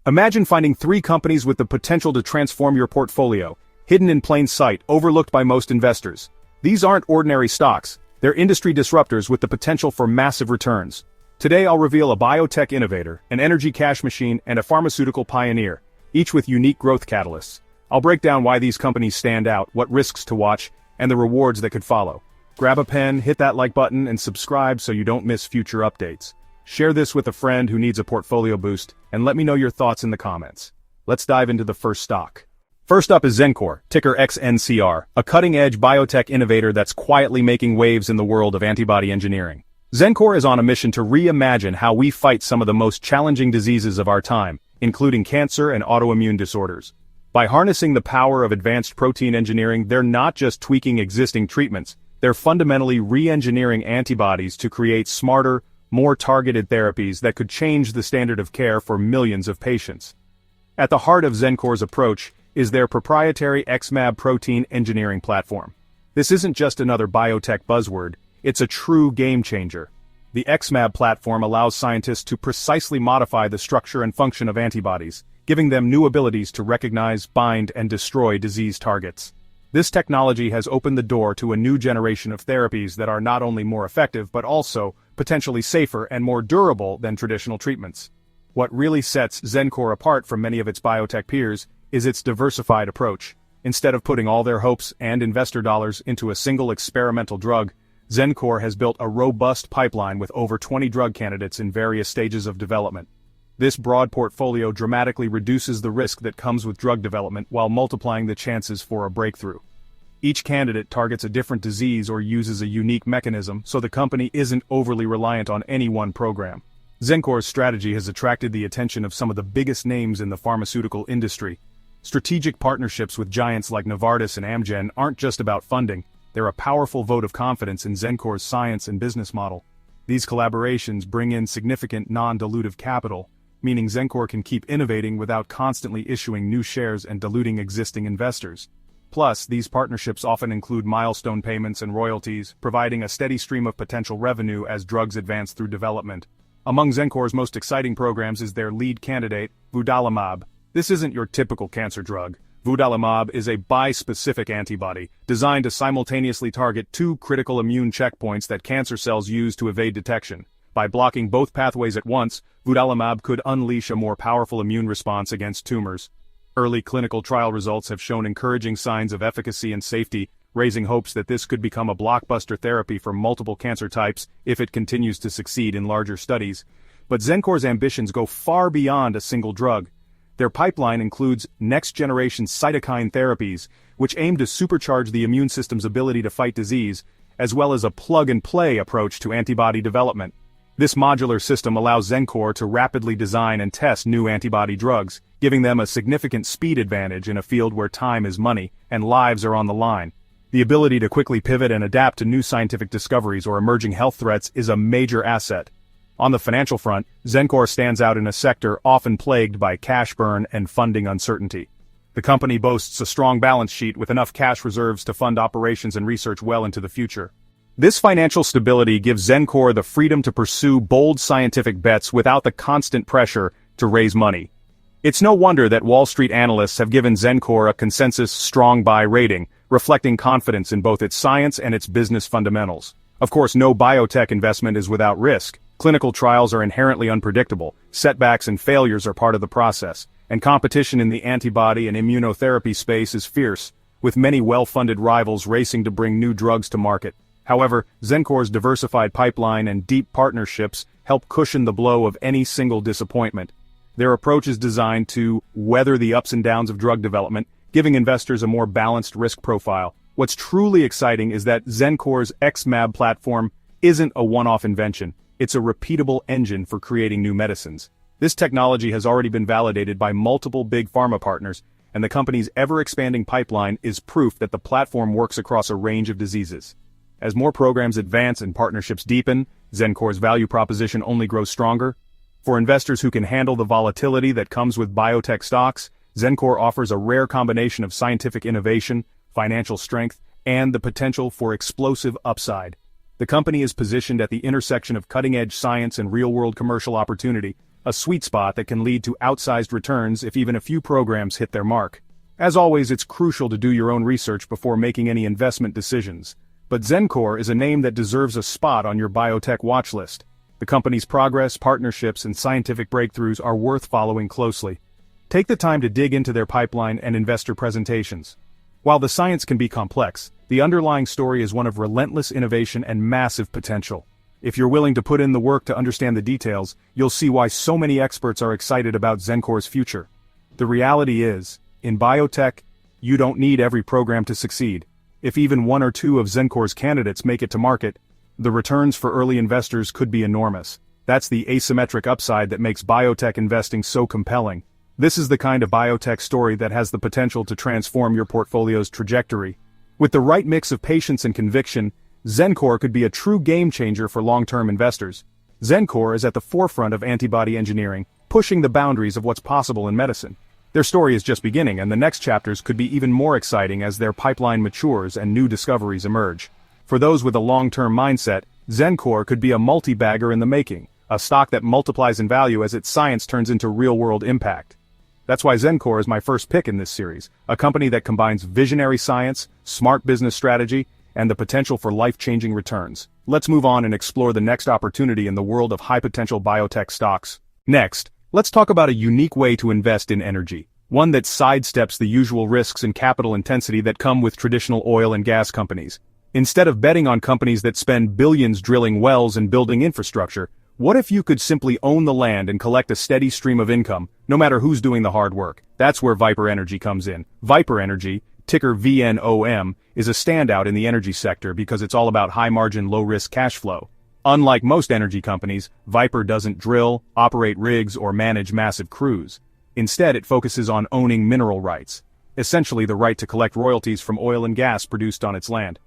Imagine finding 3 companies with the potential to transform your portfolio, hidden in plain sight, overlooked by most investors. These aren't ordinary stocks, they're industry disruptors with the potential for massive returns. Today I'll reveal a biotech innovator, an energy cash machine, and a pharmaceutical pioneer, each with unique growth catalysts. I'll break down why these companies stand out, what risks to watch, and the rewards that could follow. Grab a pen, hit that like button, and subscribe so you don't miss future updates. Share this with a friend who needs a portfolio boost, and let me know your thoughts in the comments. Let's dive into the first stock. First up is Xencor, ticker XNCR, a cutting-edge biotech innovator that's quietly making waves in the world of antibody engineering. Xencor is on a mission to reimagine how we fight some of the most challenging diseases of our time, including cancer and autoimmune disorders. By harnessing the power of advanced protein engineering, they're not just tweaking existing treatments, they're fundamentally re-engineering antibodies to create smarter, more targeted therapies that could change the standard of care for millions of patients. At the heart of Xencor's approach is their proprietary XmAb protein engineering platform. This isn't just another biotech buzzword, it's a true game-changer. The XmAb platform allows scientists to precisely modify the structure and function of antibodies, giving them new abilities to recognize, bind, and destroy disease targets. This technology has opened the door to a new generation of therapies that are not only more effective but also potentially safer and more durable than traditional treatments. What really sets Xencor apart from many of its biotech peers is its diversified approach. Instead of putting all their hopes and investor dollars into a single experimental drug, Xencor has built a robust pipeline with over 20 drug candidates in various stages of development. This broad portfolio dramatically reduces the risk that comes with drug development while multiplying the chances for a breakthrough. Each candidate targets a different disease or uses a unique mechanism, so the company isn't overly reliant on any one program. Xencor's strategy has attracted the attention of some of the biggest names in the pharmaceutical industry. Strategic partnerships with giants like Novartis and Amgen aren't just about funding, they're a powerful vote of confidence in Xencor's science and business model. These collaborations bring in significant non-dilutive capital, meaning Xencor can keep innovating without constantly issuing new shares and diluting existing investors. Plus, these partnerships often include milestone payments and royalties, providing a steady stream of potential revenue as drugs advance through development. Among Xencor's most exciting programs is their lead candidate, vudalimab. This isn't your typical cancer drug. Vudalimab is a bispecific antibody, designed to simultaneously target 2 critical immune checkpoints that cancer cells use to evade detection. By blocking both pathways at once, vudalimab could unleash a more powerful immune response against tumors. Early clinical trial results have shown encouraging signs of efficacy and safety, raising hopes that this could become a blockbuster therapy for multiple cancer types if it continues to succeed in larger studies. But Xencor's ambitions go far beyond a single drug. Their pipeline includes next-generation cytokine therapies, which aim to supercharge the immune system's ability to fight disease, as well as a plug-and-play approach to antibody development. This modular system allows Xencor to rapidly design and test new antibody drugs, giving them a significant speed advantage in a field where time is money and lives are on the line. The ability to quickly pivot and adapt to new scientific discoveries or emerging health threats is a major asset. On the financial front, Xencor stands out in a sector often plagued by cash burn and funding uncertainty. The company boasts a strong balance sheet with enough cash reserves to fund operations and research well into the future. This financial stability gives Xencor the freedom to pursue bold scientific bets without the constant pressure to raise money. It's no wonder that Wall Street analysts have given Xencor a consensus strong buy rating, reflecting confidence in both its science and its business fundamentals. Of course, no biotech investment is without risk. Clinical trials are inherently unpredictable, setbacks and failures are part of the process, and competition in the antibody and immunotherapy space is fierce, with many well-funded rivals racing to bring new drugs to market. However, Xencor's diversified pipeline and deep partnerships help cushion the blow of any single disappointment. Their approach is designed to weather the ups and downs of drug development, giving investors a more balanced risk profile. What's truly exciting is that Xencor's XmAb platform isn't a one-off invention. It's a repeatable engine for creating new medicines. This technology has already been validated by multiple big pharma partners, and the company's ever-expanding pipeline is proof that the platform works across a range of diseases. As more programs advance and partnerships deepen, Xencor's value proposition only grows stronger. For investors who can handle the volatility that comes with biotech stocks, Xencor offers a rare combination of scientific innovation, financial strength, and the potential for explosive upside. The company is positioned at the intersection of cutting-edge science and real-world commercial opportunity, a sweet spot that can lead to outsized returns if even a few programs hit their mark. As always, it's crucial to do your own research before making any investment decisions. But Xencor is a name that deserves a spot on your biotech watch list. The company's progress, partnerships, and scientific breakthroughs are worth following closely. Take the time to dig into their pipeline and investor presentations. While the science can be complex, the underlying story is one of relentless innovation and massive potential. If you're willing to put in the work to understand the details, you'll see why so many experts are excited about Xencor's future. The reality is, in biotech, you don't need every program to succeed. If even one or two of Xencor's candidates make it to market, the returns for early investors could be enormous. That's the asymmetric upside that makes biotech investing so compelling. This is the kind of biotech story that has the potential to transform your portfolio's trajectory. With the right mix of patience and conviction, Xencor could be a true game-changer for long-term investors. Xencor is at the forefront of antibody engineering, pushing the boundaries of what's possible in medicine. Their story is just beginning, and the next chapters could be even more exciting as their pipeline matures and new discoveries emerge. For those with a long-term mindset, Xencor could be a multi-bagger in the making, a stock that multiplies in value as its science turns into real-world impact. That's why Xencor is my first pick in this series, a company that combines visionary science, smart business strategy, and the potential for life-changing returns. Let's move on and explore the next opportunity in the world of high-potential biotech stocks. Next, let's talk about a unique way to invest in energy, one that sidesteps the usual risks and capital intensity that come with traditional oil and gas companies. Instead of betting on companies that spend billions drilling wells and building infrastructure, what if you could simply own the land and collect a steady stream of income, no matter who's doing the hard work? That's where Viper Energy comes in. Viper Energy, ticker VNOM, is a standout in the energy sector because it's all about high-margin, low-risk cash flow. Unlike most energy companies, Viper doesn't drill, operate rigs, or manage massive crews. Instead, it focuses on owning mineral rights, essentially the right to collect royalties from oil and gas produced on its land.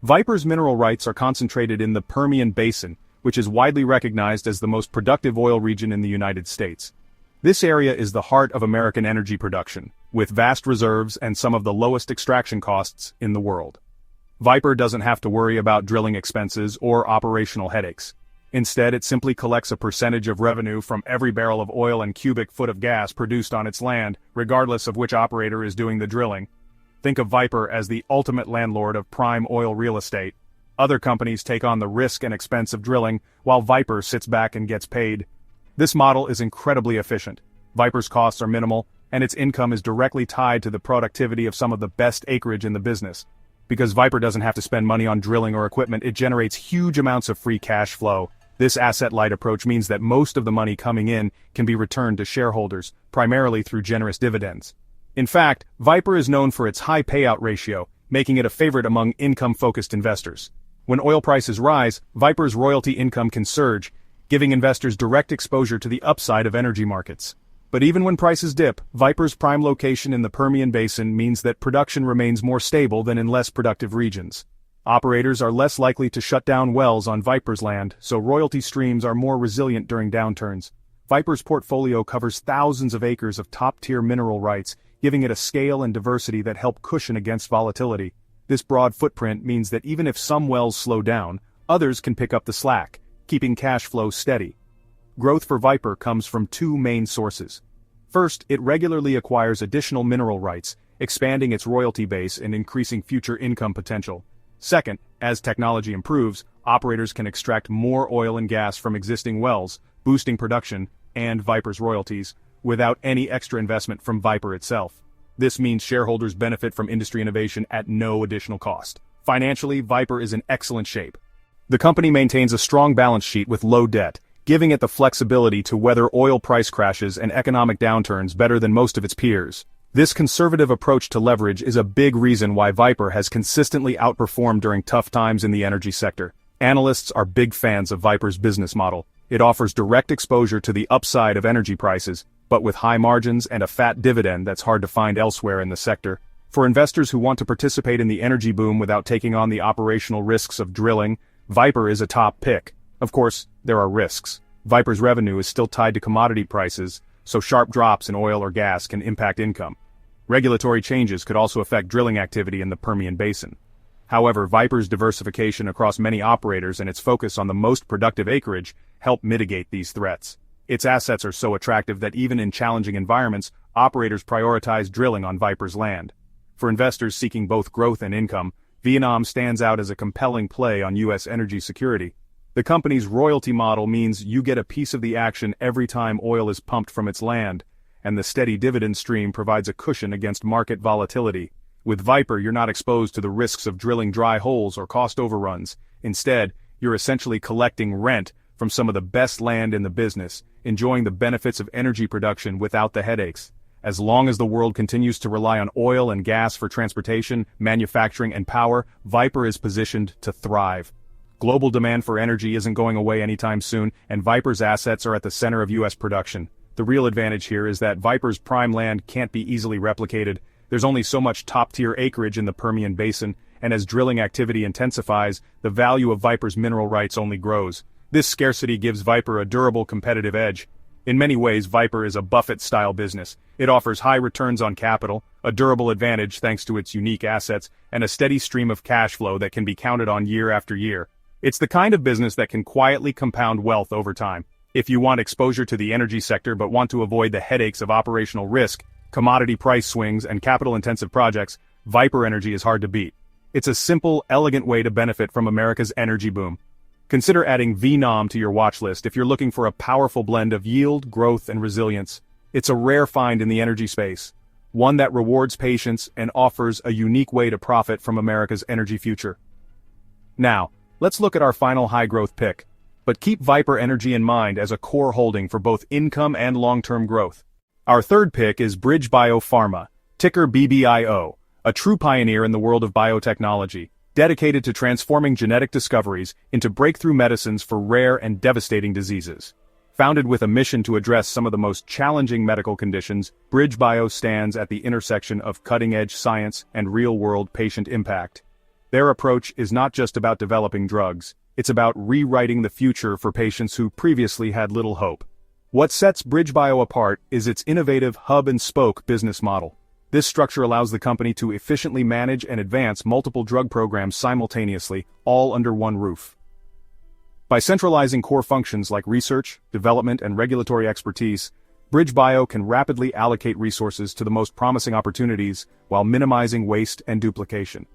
Viper's mineral rights are concentrated in the Permian Basin, which is widely recognized as the most productive oil region in the United States. This area is the heart of American energy production, with vast reserves and some of the lowest extraction costs in the world. Viper doesn't have to worry about drilling expenses or operational headaches. Instead, it simply collects a percentage of revenue from every barrel of oil and cubic foot of gas produced on its land, regardless of which operator is doing the drilling. Think of Viper as the ultimate landlord of prime oil real estate. Other companies take on the risk and expense of drilling, while Viper sits back and gets paid. This model is incredibly efficient. Viper's costs are minimal, and its income is directly tied to the productivity of some of the best acreage in the business. Because Viper doesn't have to spend money on drilling or equipment, it generates huge amounts of free cash flow. This asset-light approach means that most of the money coming in can be returned to shareholders, primarily through generous dividends. In fact, Viper is known for its high payout ratio, making it a favorite among income-focused investors. When oil prices rise, Viper's royalty income can surge, giving investors direct exposure to the upside of energy markets. But even when prices dip, Viper's prime location in the Permian Basin means that production remains more stable than in less productive regions. Operators are less likely to shut down wells on Viper's land, so royalty streams are more resilient during downturns. Viper's portfolio covers thousands of acres of top-tier mineral rights, giving it a scale and diversity that help cushion against volatility. This broad footprint means that even if some wells slow down, others can pick up the slack, keeping cash flow steady. Growth for Viper comes from two main sources. First, it regularly acquires additional mineral rights, expanding its royalty base and increasing future income potential. Second, as technology improves, operators can extract more oil and gas from existing wells, boosting production and Viper's royalties, without any extra investment from Viper itself. This means shareholders benefit from industry innovation at no additional cost. Financially, Viper is in excellent shape. The company maintains a strong balance sheet with low debt, giving it the flexibility to weather oil price crashes and economic downturns better than most of its peers. This conservative approach to leverage is a big reason why Viper has consistently outperformed during tough times in the energy sector. Analysts are big fans of Viper's business model. It offers direct exposure to the upside of energy prices, but with high margins and a fat dividend that's hard to find elsewhere in the sector. For investors who want to participate in the energy boom without taking on the operational risks of drilling, Viper is a top pick. Of course, there are risks. Viper's revenue is still tied to commodity prices, so sharp drops in oil or gas can impact income. Regulatory changes could also affect drilling activity in the Permian Basin. However, Viper's diversification across many operators and its focus on the most productive acreage help mitigate these threats. Its assets are so attractive that even in challenging environments, operators prioritize drilling on Viper's land. For investors seeking both growth and income, VNOM stands out as a compelling play on U.S. energy security. The company's royalty model means you get a piece of the action every time oil is pumped from its land, and the steady dividend stream provides a cushion against market volatility. With Viper, you're not exposed to the risks of drilling dry holes or cost overruns. Instead, you're essentially collecting rent from some of the best land in the business, enjoying the benefits of energy production without the headaches. As long as the world continues to rely on oil and gas for transportation, manufacturing, and power, Viper is positioned to thrive. Global demand for energy isn't going away anytime soon, and Viper's assets are at the center of U.S. production. The real advantage here is that Viper's prime land can't be easily replicated. There's only so much top-tier acreage in the Permian Basin, and as drilling activity intensifies, the value of Viper's mineral rights only grows. This scarcity gives Viper a durable competitive edge. In many ways, Viper is a Buffett-style business. It offers high returns on capital, a durable advantage thanks to its unique assets, and a steady stream of cash flow that can be counted on year after year. It's the kind of business that can quietly compound wealth over time. If you want exposure to the energy sector but want to avoid the headaches of operational risk, commodity price swings, and capital-intensive projects, Viper Energy is hard to beat. It's a simple, elegant way to benefit from America's energy boom. Consider adding VNOM to your watch list if you're looking for a powerful blend of yield, growth, and resilience. It's a rare find in the energy space, one that rewards patience and offers a unique way to profit from America's energy future. Now, let's look at our final high-growth pick. But keep Viper Energy in mind as a core holding for both income and long-term growth. Our third pick is BridgeBio Pharma, ticker BBIO, a true pioneer in the world of biotechnology, dedicated to transforming genetic discoveries into breakthrough medicines for rare and devastating diseases. Founded with a mission to address some of the most challenging medical conditions, BridgeBio stands at the intersection of cutting-edge science and real-world patient impact. Their approach is not just about developing drugs, it's about rewriting the future for patients who previously had little hope. What sets BridgeBio apart is its innovative hub-and-spoke business model. This structure allows the company to efficiently manage and advance multiple drug programs simultaneously, all under one roof. By centralizing core functions like research, development, and regulatory expertise, BridgeBio can rapidly allocate resources to the most promising opportunities while minimizing waste and duplication.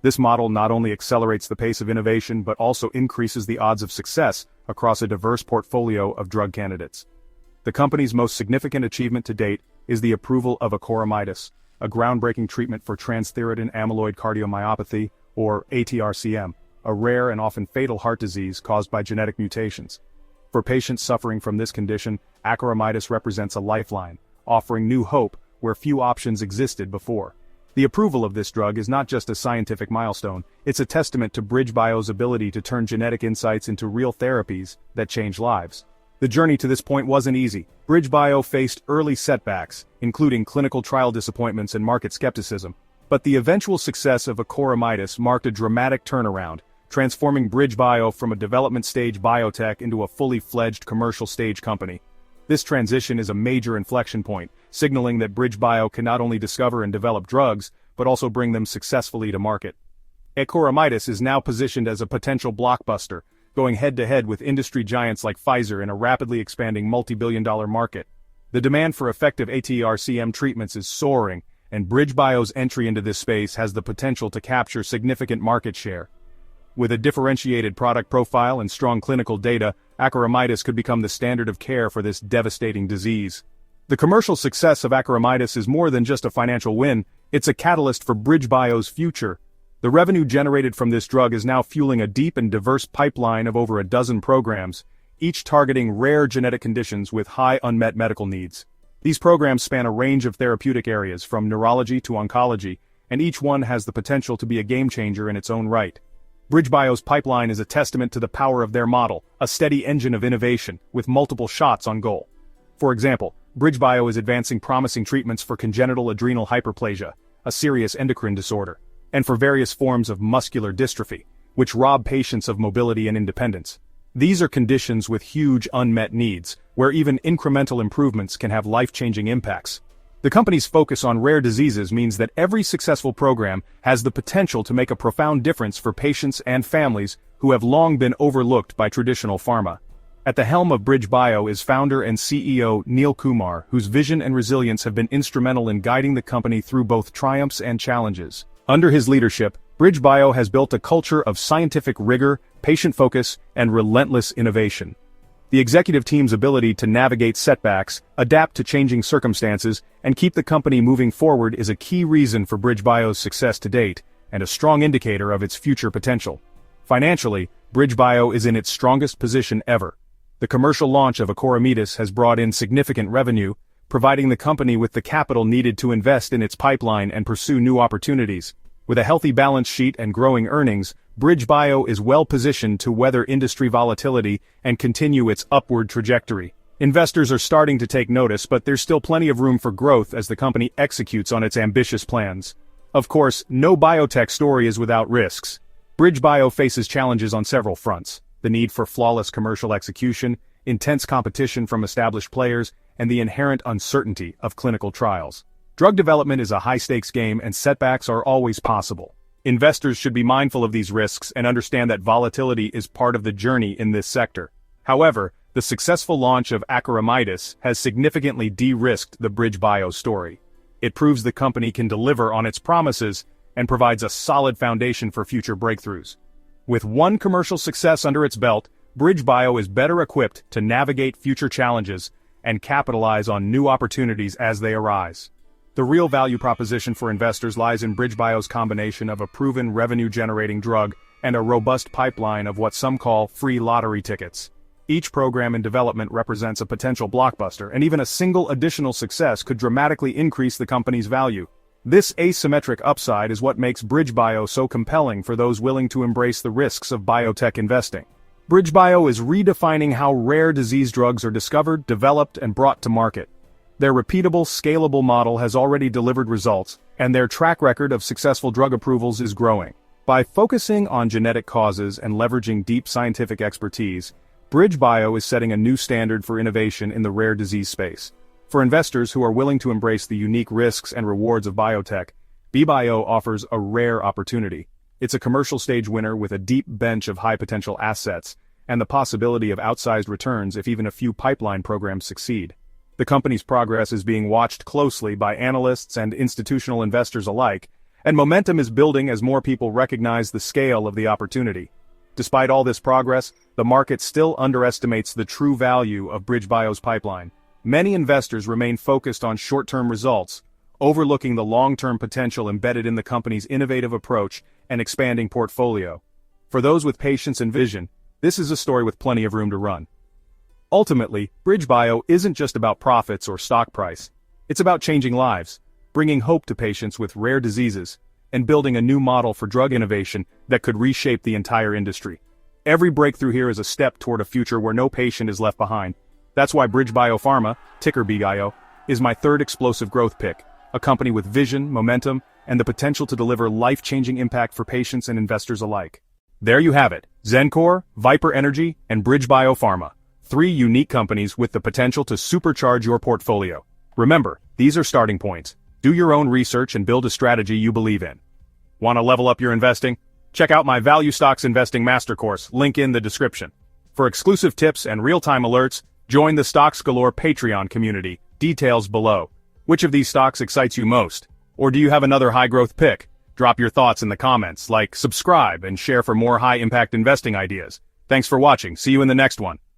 This model not only accelerates the pace of innovation but also increases the odds of success across a diverse portfolio of drug candidates. The company's most significant achievement to date is the approval of 𝗗𝗦𝗧, a groundbreaking treatment for transthyretin amyloid cardiomyopathy, or ATRCM, a rare and often fatal heart disease caused by genetic mutations. For patients suffering from this condition, 𝗗𝗦𝗧 represents a lifeline, offering new hope where few options existed before. The approval of this drug is not just a scientific milestone, it's a testament to BridgeBio's ability to turn genetic insights into real therapies that change lives. The journey to this point wasn't easy. BridgeBio faced early setbacks, including clinical trial disappointments and market skepticism. But the eventual success of 𝗗𝗦𝗧 marked a dramatic turnaround, transforming BridgeBio from a development-stage biotech into a fully-fledged commercial-stage company. This transition is a major inflection point, signaling that BridgeBio can not only discover and develop drugs, but also bring them successfully to market. 𝗗𝗦𝗧 is now positioned as a potential blockbuster, going head-to-head with industry giants like Pfizer in a rapidly expanding multi-billion-dollar market. The demand for effective ATRCM treatments is soaring, and BridgeBio's entry into this space has the potential to capture significant market share. With a differentiated product profile and strong clinical data, 𝗗𝗦𝗧 could become the standard of care for this devastating disease. The commercial success of 𝗗𝗦𝗧 is more than just a financial win, it's a catalyst for BridgeBio's future. The revenue generated from this drug is now fueling a deep and diverse pipeline of over a dozen programs, each targeting rare genetic conditions with high unmet medical needs. These programs span a range of therapeutic areas from neurology to oncology, and each one has the potential to be a game-changer in its own right. BridgeBio's pipeline is a testament to the power of their model, a steady engine of innovation, with multiple shots on goal. For example, BridgeBio is advancing promising treatments for congenital adrenal hyperplasia, a serious endocrine disorder, and for various forms of muscular dystrophy, which rob patients of mobility and independence. These are conditions with huge unmet needs, where even incremental improvements can have life-changing impacts. The company's focus on rare diseases means that every successful program has the potential to make a profound difference for patients and families who have long been overlooked by traditional pharma. At the helm of BridgeBio is founder and CEO 𝗗𝗟𝗦𝗧, whose vision and resilience have been instrumental in guiding the company through both triumphs and challenges. Under his leadership, BridgeBio has built a culture of scientific rigor, patient focus, and relentless innovation. The executive team's ability to navigate setbacks, adapt to changing circumstances, and keep the company moving forward is a key reason for BridgeBio's success to date, and a strong indicator of its future potential. Financially, BridgeBio is in its strongest position ever. The commercial launch of 𝗗𝗦𝗧 has brought in significant revenue, providing the company with the capital needed to invest in its pipeline and pursue new opportunities. With a healthy balance sheet and growing earnings, BridgeBio is well positioned to weather industry volatility and continue its upward trajectory. Investors are starting to take notice, but there's still plenty of room for growth as the company executes on its ambitious plans. Of course, no biotech story is without risks. BridgeBio faces challenges on several fronts: the need for flawless commercial execution, intense competition from established players, and the inherent uncertainty of clinical trials. Drug development is a high-stakes game, and setbacks are always possible. Investors should be mindful of these risks and understand that volatility is part of the journey in this sector. However, the successful launch of 𝗗𝗦𝗧 has significantly de-risked the BridgeBio story. It proves the company can deliver on its promises and provides a solid foundation for future breakthroughs. With one commercial success under its belt, BridgeBio is better equipped to navigate future challenges and capitalize on new opportunities as they arise. The real value proposition for investors lies in BridgeBio's combination of a proven revenue-generating drug and a robust pipeline of what some call free lottery tickets. Each program in development represents a potential blockbuster, and even a single additional success could dramatically increase the company's value. This asymmetric upside is what makes BridgeBio so compelling for those willing to embrace the risks of biotech investing. BridgeBio is redefining how rare disease drugs are discovered, developed, and brought to market. Their repeatable, scalable model has already delivered results, and their track record of successful drug approvals is growing. By focusing on genetic causes and leveraging deep scientific expertise, BridgeBio is setting a new standard for innovation in the rare disease space. For investors who are willing to embrace the unique risks and rewards of biotech, BBIO offers a rare opportunity. It's a commercial stage winner with a deep bench of high-potential assets, and the possibility of outsized returns if even a few pipeline programs succeed. The company's progress is being watched closely by analysts and institutional investors alike, and momentum is building as more people recognize the scale of the opportunity. Despite all this progress, the market still underestimates the true value of BridgeBio's pipeline. Many investors remain focused on short-term results, overlooking the long-term potential embedded in the company's innovative approach and expanding portfolio. For those with patience and vision, this is a story with plenty of room to run. Ultimately, BridgeBio isn't just about profits or stock price. It's about changing lives, bringing hope to patients with rare diseases, and building a new model for drug innovation that could reshape the entire industry. Every breakthrough here is a step toward a future where no patient is left behind. That's why BridgeBio Pharma, ticker BBIO, is my third explosive growth pick, a company with vision, momentum, and the potential to deliver life-changing impact for patients and investors alike. There you have it, Xencor, Viper Energy, and BridgeBio Pharma. 3 unique companies with the potential to supercharge your portfolio. Remember, these are starting points. Do your own research and build a strategy you believe in. Want to level up your investing? Check out my Value Stocks Investing Master Course, link in the description. For exclusive tips and real-time alerts, join the Stocks Galore Patreon community, details below. Which of these stocks excites you most? Or do you have another high-growth pick? Drop your thoughts in the comments, like, subscribe, and share for more high-impact investing ideas. Thanks for watching, see you in the next one.